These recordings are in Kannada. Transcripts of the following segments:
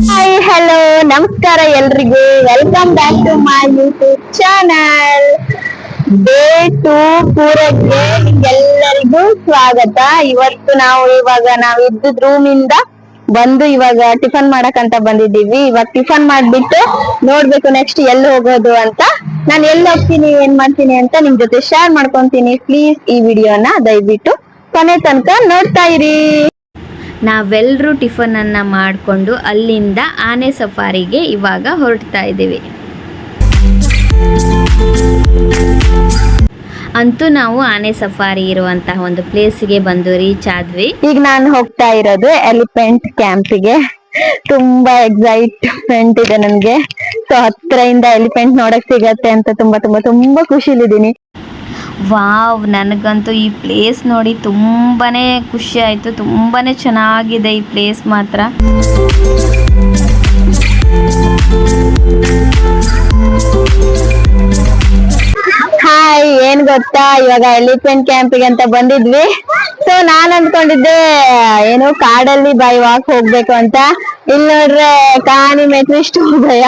ಹಾಯ್ ಹಲೋ ನಮಸ್ಕಾರ ಎಲ್ರಿಗೂ. Welcome back to my YouTube channel. Day 2 ಪೂರೈಕೆ ನಿಮ್ಗೆಲ್ಲರಿಗೂ ಸ್ವಾಗತ. ಇವತ್ತು ನಾವು ಇದ್ದಿದ್ ರೂಮ್ ಇಂದ ಬಂದು ಇವಾಗ ಟಿಫನ್ ಮಾಡಕಂತ ಬಂದಿದ್ದೀವಿ. ಇವಾಗ ಟಿಫನ್ ಮಾಡ್ಬಿಟ್ಟು ನೋಡ್ಬೇಕು ನೆಕ್ಸ್ಟ್ ಎಲ್ಲಿ ಹೋಗೋದು ಅಂತ. ನಾನು ಎಲ್ಲಿ ಹೋಗ್ತೀನಿ ಏನ್ ಮಾಡ್ತೀನಿ ಅಂತ ನಿಮ್ ಜೊತೆ ಶೇರ್ ಮಾಡ್ಕೊಂತೀನಿ. ಪ್ಲೀಸ್ ಈ ವಿಡಿಯೋನ ದಯವಿಟ್ಟು ಕೊನೆ ತನಕ ನೋಡ್ತಾ ಇರಿ. ನಾವೆಲ್ಲರೂ ಟಿಫನನ್ನು ಮಾಡಿಕೊಂಡು ಅಲ್ಲಿಂದ ಆನೆ ಸಫಾರಿಗೆ ಇವಾಗ ಹೊರಡ್ತಾ ಇದ್ದೀವಿ. ಅಂತೂ ನಾವು ಆನೆ ಸಫಾರಿ ಇರುವಂತಹ ಒಂದು ಪ್ಲೇಸ್ಗೆ ಬಂದು ರೀಚ್ ಆದ್ವಿ. ಈಗ ನಾನು ಹೋಗ್ತಾ ಇರೋದು ಎಲಿಫೆಂಟ್ ಕ್ಯಾಂಪಿಗೆ. ತುಂಬಾ ಎಕ್ಸೈಟ್ಮೆಂಟ್ ಇದೆ ನನ್ಗೆ. ಸೊ ಹತ್ರದಿಂದ ಎಲಿಫೆಂಟ್ ನೋಡಕ್ ಸಿಗತ್ತೆ ಅಂತ ತುಂಬಾ ತುಂಬಾ ತುಂಬಾ ಖುಷಿಲಿದ್ದೀನಿ. ವಾವ್, ನನಗಂತೂ ಈ ಪ್ಲೇಸ್ ನೋಡಿ ತುಂಬಾನೇ ಖುಷಿ ಆಯ್ತು. ತುಂಬಾನೇ ಚೆನ್ನಾಗಿದೆ ಈ ಪ್ಲೇಸ್ ಮಾತ್ರ. ಹಾಯ್, ಏನ್ ಗೊತ್ತಾ, ಇವಾಗ ಎಲಿಫೆಂಟ್ ಕ್ಯಾಂಪಿಗೆ ಅಂತ ಬಂದಿದ್ವಿ. ಸೊ ನಾನ್ ಅಂದ್ಕೊಂಡಿದ್ದೆ ಏನು ಕಾಡಲ್ಲಿ ಬೈ ವಾಕ್ ಹೋಗ್ಬೇಕು ಅಂತ. ಇಲ್ಲಿ ನೋಡ್ರೆ ಕಾನಿ ಮೆಟ್ಲು ಇಷ್ಟು ಭಯ.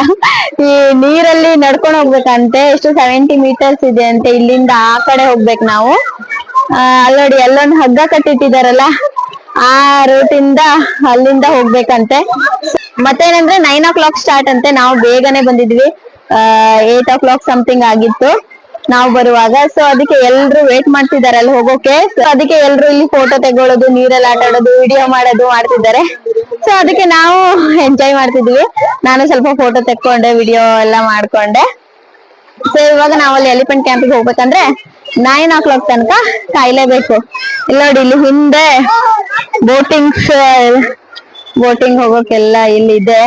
ಈ ನೀರಲ್ಲಿ ನಡ್ಕೊಂಡು ಹೋಗ್ಬೇಕಂತೆ. ಎಷ್ಟು 70 ಮೀಟರ್ಸ್ ಇದೆ ಅಂತೆ. ಇಲ್ಲಿಂದ ಆ ಕಡೆ ಹೋಗ್ಬೇಕು ನಾವು. ಅಲ್ಲೋಡಿ ಅಲ್ಲೊಂದು ಹಗ್ಗ ಕಟ್ಟಿಟ್ಟಿದಾರಲ್ಲ, ಆ ರೂಟ್ ಇಂದ ಅಲ್ಲಿಂದ ಹೋಗ್ಬೇಕಂತೆ. ಮತ್ತೇನಂದ್ರೆ 9 o'clock ಸ್ಟಾರ್ಟ್ ಅಂತೆ. ನಾವು ಬೇಗನೆ ಬಂದಿದ್ವಿ. 8 o'clock ಸಮಥಿಂಗ್ ಆಗಿತ್ತು ನಾವು ಬರುವಾಗ. ಸೊ ಅದಕ್ಕೆ ಎಲ್ರು ವೇಟ್ ಮಾಡ್ತಿದ್ದಾರೆ ಅಲ್ಲಿ ಹೋಗೋಕೆ. ಸೊ ಅದಕ್ಕೆ ಎಲ್ರು ಇಲ್ಲಿ ಫೋಟೋ ತೆಗೊಳ್ಳೋದು, ನೀರಲ್ಲಿ ಆಟ ಆಡೋದು, ವಿಡಿಯೋ ಮಾಡೋದು ಮಾಡ್ತಿದ್ದಾರೆ. ಸೊ ಅದಕ್ಕೆ ನಾವು ಎಂಜಾಯ್ ಮಾಡ್ತಿದ್ವಿ. ನಾನು ಸ್ವಲ್ಪ ಫೋಟೋ ತೆಕ್ಕೊಂಡೆ, ವಿಡಿಯೋ ಎಲ್ಲ ಮಾಡ್ಕೊಂಡೆ. ಸೊ ಇವಾಗ ನಾವು ಅಲ್ಲಿ ಎಲಿಫೆಂಟ್ ಕ್ಯಾಂಪಿಗೆ ಹೋಗ್ಬೇಕಂದ್ರೆ 9 o'clock ತನಕ ಕಾಯ್ಲೇಬೇಕು. ಇಲ್ಲ ನೋಡಿ, ಇಲ್ಲಿ ಹಿಂದೆ ಬೋಟಿಂಗ್ ಹೋಗೋಕೆಲ್ಲ ಇಲ್ಲಿದೆ.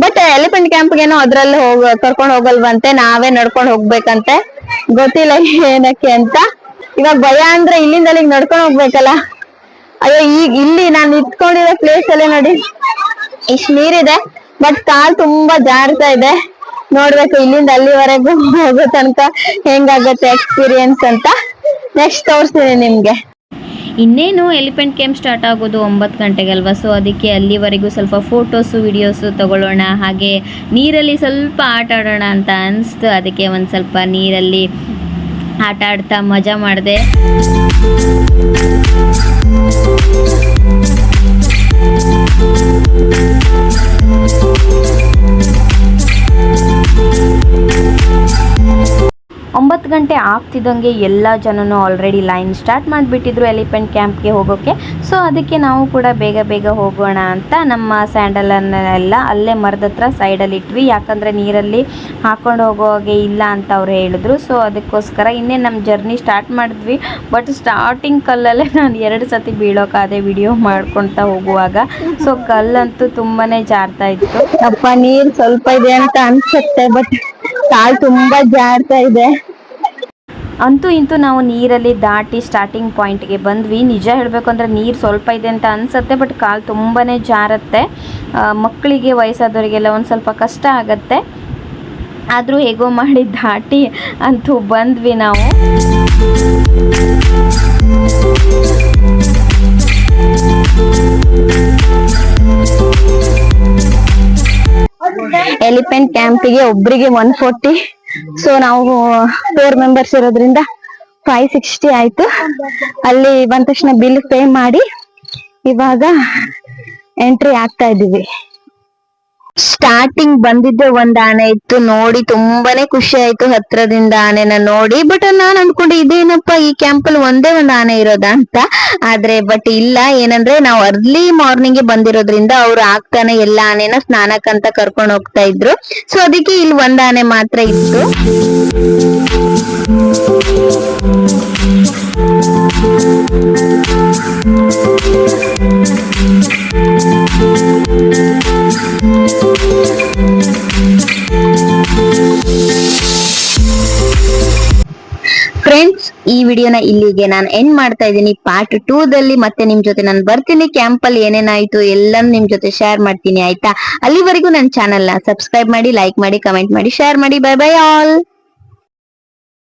ಬಟ್ ಎಲಿಫೆಂಟ್ ಕ್ಯಾಂಪ್ಗೇನೋ ಅದ್ರಲ್ಲಿ ಕರ್ಕೊಂಡ್ ಹೋಗಲ್ವಂತೆ, ನಾವೇ ನಡ್ಕೊಂಡ್ ಹೋಗ್ಬೇಕಂತೆ. ಗೊತ್ತಿಲ್ಲ ಏನಕ್ಕೆ ಅಂತ. ಇವಾಗ ಭಯ ಅಂದ್ರೆ ಇಲ್ಲಿಂದ ಅಲ್ಲಿಗೆ ನಡ್ಕೊಂಡ್ ಹೋಗ್ಬೇಕಲ್ಲ. ಅಯ್ಯೋ, ಈಗ ಇಲ್ಲಿ ನಾನು ನಿಂತ್ಕೊಂಡಿರೋ ಪ್ಲೇಸ್ ಅಲ್ಲೇ ನೋಡಿ ಇಷ್ಟು ನೀರಿದೆ, ಬಟ್ ಕಾಲ್ ತುಂಬಾ ಜಾರ್ತಾ ಇದೆ. ನೋಡ್ಬೇಕು ಇಲ್ಲಿಂದ ಅಲ್ಲಿವರೆಗೂ ಹೋಗೋ ತನಕ ಹೆಂಗಾಗತ್ತೆ ಎಕ್ಸ್ಪೀರಿಯನ್ಸ್ ಅಂತ ನೆಕ್ಸ್ಟ್ ತೋರಿಸ್ತೀನಿ ನಿಮ್ಗೆ. ಇನ್ನೇನು ಎಲಿಫೆಂಟ್ ಕ್ಯಾಂಪ್ ಸ್ಟಾರ್ಟ್ ಆಗೋದು 9 ಗಂಟೆಗೆ ಅಲ್ವಾ. ಸೊ ಅದಕ್ಕೆ ಅಲ್ಲಿವರೆಗೂ ಸ್ವಲ್ಪ ಫೋಟೋಸು ವಿಡಿಯೋಸು ತಗೊಳ್ಳೋಣ, ಹಾಗೆ ನೀರಲ್ಲಿ ಸ್ವಲ್ಪ ಆಟ ಆಡೋಣ ಅಂತ ಅನಿಸ್ತು. ಅದಕ್ಕೆ ಒಂದು ಸ್ವಲ್ಪ ನೀರಲ್ಲಿ ಆಟ ಆಡ್ತಾ ಮಜಾ ಮಾಡಿದೆ. ಒಂಬತ್ತು ಗಂಟೆ ಆಗ್ತಿದ್ದಂಗೆ ಎಲ್ಲ ಜನನು ಆಲ್ರೆಡಿ ಲೈನ್ ಸ್ಟಾರ್ಟ್ ಮಾಡಿಬಿಟ್ಟಿದ್ರು ಎಲಿಫೆಂಟ್ ಕ್ಯಾಂಪ್ಗೆ ಹೋಗೋಕ್ಕೆ. ಸೊ ಅದಕ್ಕೆ ನಾವು ಕೂಡ ಬೇಗ ಬೇಗ ಹೋಗೋಣ ಅಂತ ನಮ್ಮ ಸ್ಯಾಂಡಲನ್ನೆಲ್ಲ ಅಲ್ಲೇ ಮರದ ಹತ್ರ ಸೈಡಲ್ಲಿ ಇಟ್ವಿ. ಯಾಕಂದರೆ ನೀರಲ್ಲಿ ಹಾಕೊಂಡು ಹೋಗೋಗೆ ಇಲ್ಲ ಅಂತ ಅವ್ರು ಹೇಳಿದ್ರು. ಸೊ ಅದಕ್ಕೋಸ್ಕರ ಇನ್ನೇ ನಮ್ಮ ಜರ್ನಿ ಸ್ಟಾರ್ಟ್ ಮಾಡಿದ್ವಿ. ಬಟ್ ಸ್ಟಾರ್ಟಿಂಗ್ ಕಲ್ಲಲ್ಲೇ ನಾನು 2 ಸತಿ ಬೀಳೋಕಾದೆ ವಿಡಿಯೋ ಮಾಡ್ಕೊಳ್ತಾ ಹೋಗುವಾಗ. ಸೊ ಕಲ್ಲಂತೂ ತುಂಬಾ ಜಾರ್ತಾ ಇತ್ತು. ಅಪ್ಪ, ನೀರು ಸ್ವಲ್ಪ ಇದೆ ಅಂತ ಅನ್ಸುತ್ತೆ, ಬಟ್ ಕಾಲು ತುಂಬಾ ಜಾರ್ತಾ ಇದೆ. ಅಂತೂ ಇಂತೂ ನಾವು ನೀರಲ್ಲಿ ದಾಟಿ ಸ್ಟಾರ್ಟಿಂಗ್ ಪಾಯಿಂಟ್ಗೆ ಬಂದ್ವಿ. ನಿಜ ಹೇಳಬೇಕು ಅಂದರೆ ನೀರು ಸ್ವಲ್ಪ ಇದೆ ಅಂತ ಅನಿಸುತ್ತೆ, ಬಟ್ ಕಾಲು ತುಂಬಾ ಜಾರುತ್ತೆ. ಮಕ್ಕಳಿಗೆ, ವಯಸ್ಸಾದವರಿಗೆಲ್ಲ ಒಂದು ಸ್ವಲ್ಪ ಕಷ್ಟ ಆಗುತ್ತೆ. ಆದರೂ ಹೇಗೋ ಮಾಡಿ ದಾಟಿ ಅಂತೂ ಬಂದ್ವಿ ನಾವು. ಎಲಿಫೆಂಟ್ ಕ್ಯಾಂಪಿಗೆ ಒಬ್ರಿಗೆ 140. ಸೊ ನಾವು 4 ಮೆಂಬರ್ಸ್ ಇರೋದ್ರಿಂದ 560 ಆಯ್ತು. ಅಲ್ಲಿ ಬಂದ ತಕ್ಷಣ ಬಿಲ್ ಪೇ ಮಾಡಿ ಇವಾಗ ಎಂಟ್ರಿ ಆಗ್ತಾ ಇದೀವಿ. ಸ್ಟಾರ್ಟಿಂಗ್ ಬಂದಿದ್ದೆ ಒಂದ್ ಆನೆ ಇತ್ತು, ನೋಡಿ ತುಂಬಾನೇ ಖುಷಿ ಆಯ್ತು ಹತ್ರದಿಂದ ಆನೆನ ನೋಡಿ. ಬಟ್ ನಾನ್ ಅನ್ಕೊಂಡೆ ಇದೇನಪ್ಪ ಈ ಕ್ಯಾಂಪಲ್ಲಿ ಒಂದೇ ಒಂದ್ ಆನೆ ಇರೋದ ಅಂತ. ಆದ್ರೆ ಬಟ್ ಇಲ್ಲ, ಏನಂದ್ರೆ ನಾವು ಅರ್ಲಿ ಮಾರ್ನಿಂಗ್ ಬಂದಿರೋದ್ರಿಂದ ಅವ್ರು ಆಗ್ತಾನೆ ಎಲ್ಲ ಆನೆನ ಸ್ನಾನಕ್ಕಂತ ಕರ್ಕೊಂಡು ಹೋಗ್ತಾ ಇದ್ರು. ಸೊ ಅದಕ್ಕೆ ಇಲ್ಲಿ ಒಂದ್ ಆನೆ ಮಾತ್ರ ಇತ್ತು. ಫ್ರೆಂಡ್ಸ್, ಈ ವಿಡಿಯೋನ ಇಲ್ಲಿಗೆ ನಾನು ಎಂಡ್ ಮಾಡ್ತಾ ಇದ್ದೀನಿ. ಪಾರ್ಟ್ 2 ದಲ್ಲಿ ಮತ್ತೆ ನಿಮ್ ಜೊತೆ ನಾನು ಬರ್ತೀನಿ. ಕ್ಯಾಂಪಲ್ಲಿ ಏನೇನಾಯ್ತು ಎಲ್ಲಾನು ನಿಮ್ ಜೊತೆ ಶೇರ್ ಮಾಡ್ತೀನಿ, ಆಯ್ತಾ? ಅಲ್ಲಿವರೆಗೂ ನನ್ನ ಚಾನೆಲ್ ನ ಸಬ್ಸ್ಕ್ರೈಬ್ ಮಾಡಿ, ಲೈಕ್ ಮಾಡಿ, ಕಮೆಂಟ್ ಮಾಡಿ, ಶೇರ್ ಮಾಡಿ. Bye bye all.